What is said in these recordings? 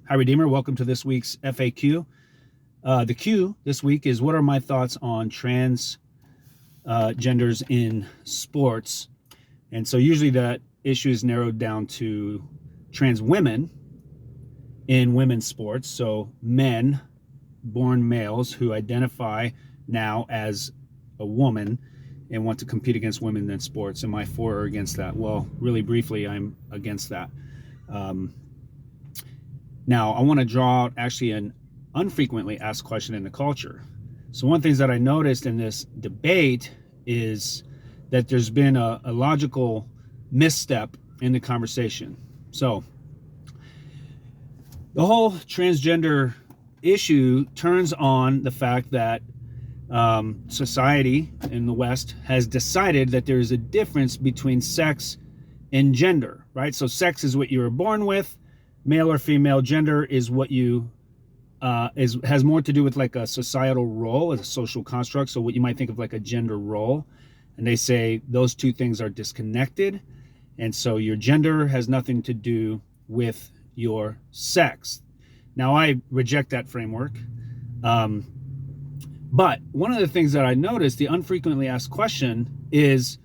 Hi, Redeemer. Welcome to this week's FAQ. The Q this week is what are my thoughts on trans genders in sports? And so usually that issue is narrowed down to trans women in women's sports. So men, born males who identify now as a woman and want to compete against women in sports. Am I for or against that? Well, really briefly, I'm against that. Um, Now, I want to draw out actually an unfrequently asked question in the culture. So, one of the things that I noticed in this debate is that there's been a logical misstep in the conversation. So, the whole transgender issue turns on the fact that society in the West has decided that there is a difference between sex and gender, right? So, sex is what you were born with. Male or female gender is what you has more to do with like a societal role, as a social construct. So what you might think of like a gender role, and they say those two things are disconnected, and so your gender has nothing to do with your sex. Now I reject that framework, but one of the things that I noticed, the unfrequently asked question, is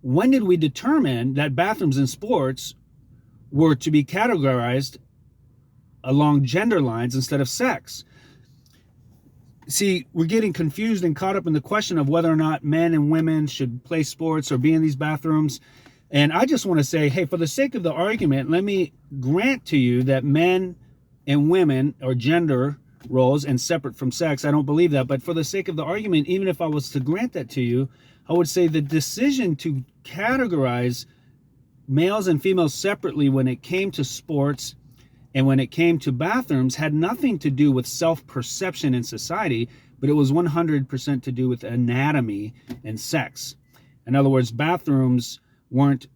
when did we determine that bathrooms in sports were to be categorized along gender lines instead of sex? See, we're getting confused and caught up in the question of whether or not men and women should play sports or be in these bathrooms. And I just want to say, hey, for the sake of the argument, let me grant to you that men and women are gender roles and separate from sex. I don't believe that. But for the sake of the argument, even if I was to grant that to you, I would say the decision to categorize males and females separately when it came to sports and when it came to bathrooms had nothing to do with self-perception in society, but it was 100% to do with anatomy and sex. In other words, bathrooms weren't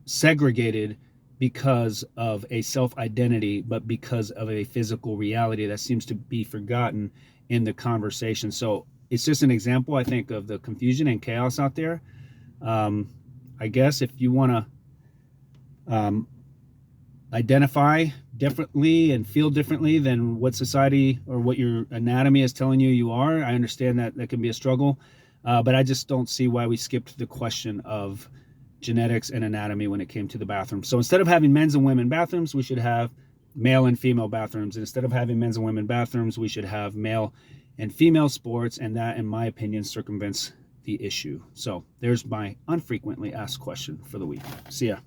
segregated because of a self-identity, but because of a physical reality that seems to be forgotten in the conversation. So it's just an example, I think, of the confusion and chaos out there. I guess if you want to identify differently and feel differently than what society or what your anatomy is telling you are, I understand that that can be a struggle, but I just don't see why we skipped the question of genetics and anatomy when it came to the bathroom. So instead of having men's and women bathrooms, we should have male and female bathrooms. And instead of having men's and women bathrooms, we should have male and female sports, and that, in my opinion, circumvents the issue. So there's my unfrequently asked question for the week. See ya.